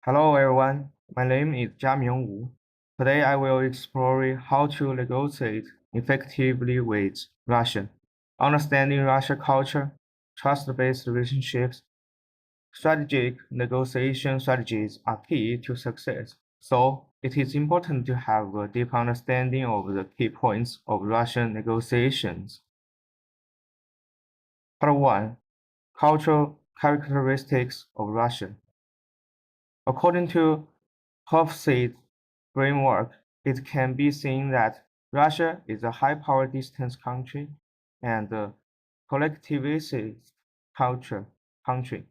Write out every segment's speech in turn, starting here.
Hello everyone, my name is Jiaming. Today I will explore how to negotiate effectively with Russia. Understanding Russia culture, trust-based relationships, strategic negotiation strategies are key to success. So it is important to have a deep understanding of the key points of Russian negotiations. Part 1. Cultural characteristics of Russia. According to Hofstad's framework, it can be seen that Russia is a high-power distance country and a collectivist country.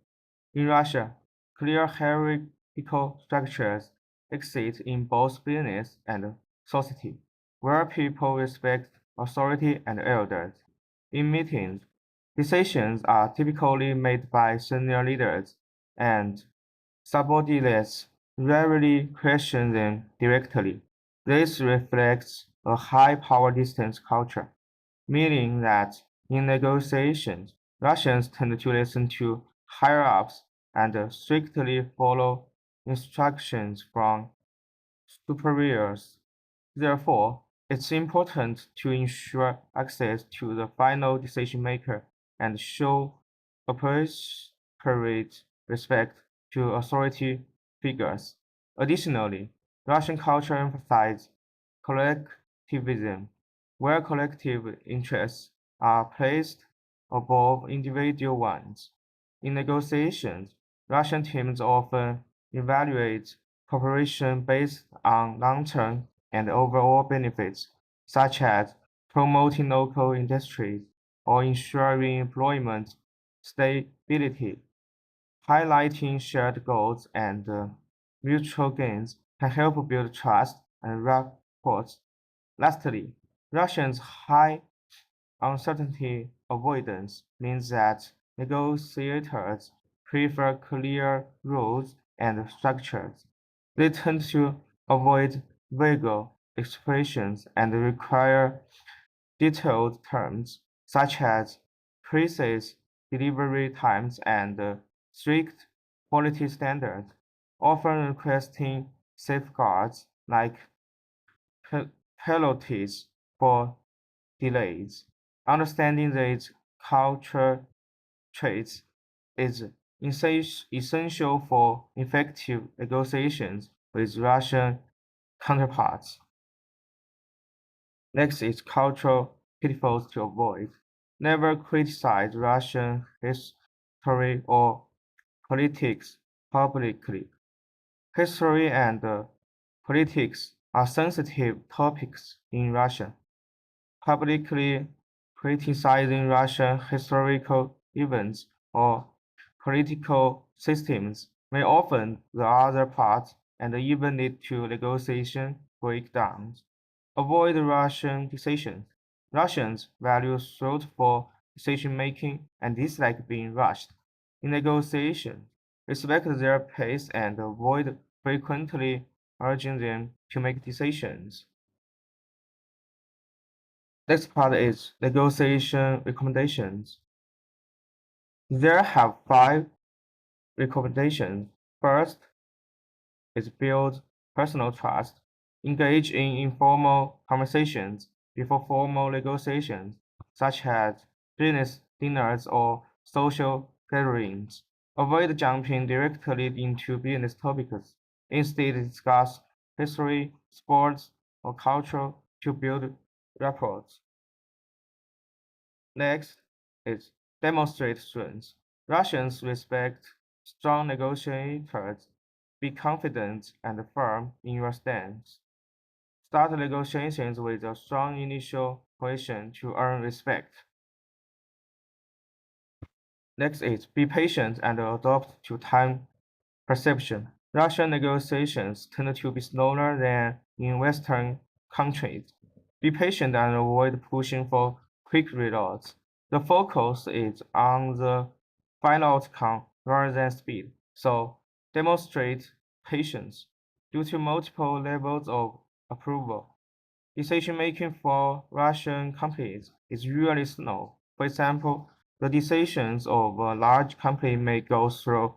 In Russia, clear hierarchical structures exist in both business and society, where people respect authority and elders. In meetings, decisions are typically made by senior leaders, and subordinates rarely question them directly. This reflects a high power distance culture, meaning that in negotiations, Russians tend to listen to higher ups and strictly follow instructions from superiors. Therefore, it's important to ensure access to the final decision maker and show appropriate respect to authority figures. Additionally, Russian culture emphasizes collectivism, where collective interests are placed above individual ones. In negotiations, Russian teams often evaluate cooperation based on long-term and overall benefits, such as promoting local industries or ensuring employment stability. Highlighting shared goals and mutual gains can help build trust and rapport. Lastly, Russians' high uncertainty avoidance means that negotiators prefer clear rules and structures. They tend to avoid vague expressions and require detailed terms, such as precise delivery times and strict quality standards, often requesting safeguards like penalties for delays. Understanding these culture traits is essential for effective negotiations with Russian counterparts. Next is cultural pitfalls to avoid. Never criticize Russian history or politics publicly. History and politics are sensitive topics in Russia. Publicly criticizing Russian historical events or political systems may offend the other party and even lead to negotiation breakdowns. Avoid Russian decisions. Russians value thoughtful decision-making and dislike being rushed. In negotiation, respect their pace and avoid frequently urging them to make decisions. Next part is negotiation recommendations. There have five recommendations. First is build personal trust. Engage in informal conversations before formal negotiations, such as business dinners or social gatherings. Avoid jumping directly into business topics. Instead, discuss history, sports, or culture to build rapport. Next is demonstrate strength. Russians respect strong negotiators. Be confident and firm in your stance. Start negotiations with a strong initial question to earn respect. Next is be patient and adapt to time perception. Russian negotiations tend to be slower than in Western countries. Be patient and avoid pushing for quick results. The focus is on the final outcome rather than speed, so demonstrate patience. Due to multiple levels of approval, decision-making for Russian companies is usually slow. For example, the decisions of a large company may go through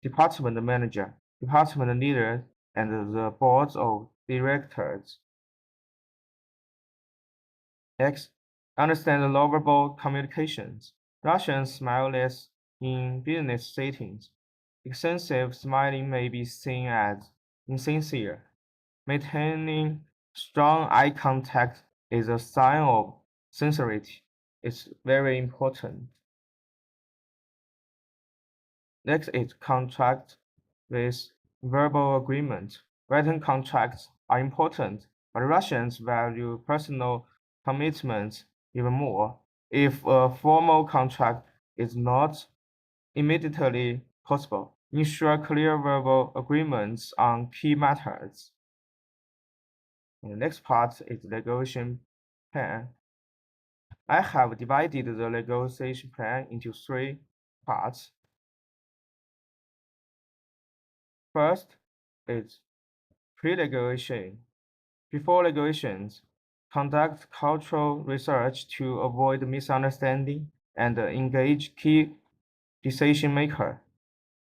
department manager, department leaders, and the boards of directors. X. Understand nonverbal communications. Russians smile less in business settings. Excessive smiling may be seen as insincere. Maintaining strong eye contact is a sign of sincerity. It's very important. Next is contract with verbal agreement. Written contracts are important, but Russians value personal commitments even more. If a formal contract is not immediately possible, ensure clear verbal agreements on key matters. And the next part is negotiation plan. I have divided the negotiation plan into three parts. First is pre-negotiation. Before negotiations, conduct cultural research to avoid misunderstanding and engage key decision maker.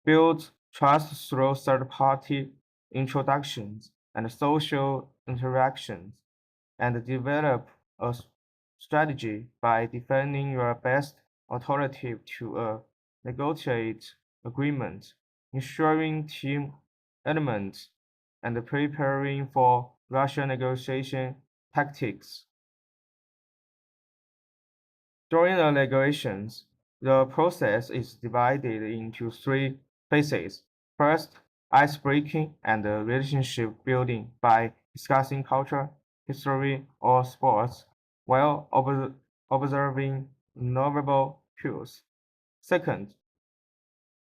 Build trust through third-party introductions and social interactions, and develop a strategy by defining your best alternative to a negotiate agreement, ensuring team elements, and preparing for Russian negotiation tactics. During the negotiations, the process is divided into three phases. First, ice-breaking and relationship building by discussing culture, history, or sports while observing nonverbal cues. Second,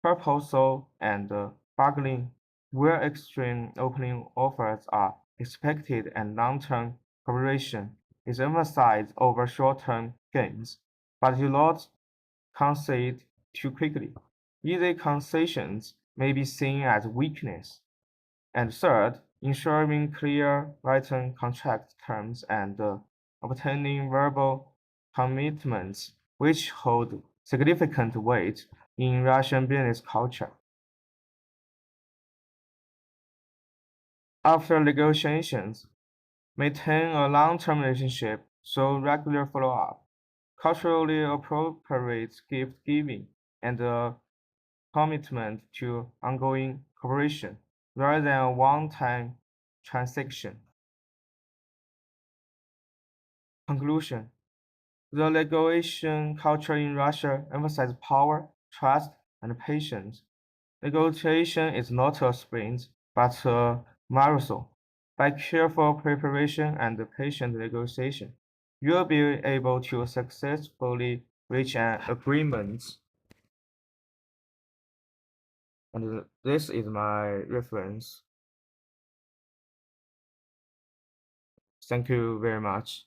proposal and bargaining, where extreme opening offers are expected and long-term cooperation is emphasized over short-term gains, but do not concede too quickly. Easy concessions may be seen as weakness. And third, ensuring clear written contract terms and obtaining verbal commitments, which hold significant weight in Russian business culture. After negotiations, maintain a long-term relationship through regular follow-up, culturally appropriate gift giving, and a commitment to ongoing cooperation rather than a one-time transaction. Conclusion: the negotiation culture in Russia emphasizes power, trust, and patience. Negotiation is not a sprint, but a marathon. By careful preparation and patient negotiation, you'll be able to successfully reach an agreement. And this is my reference. Thank you very much.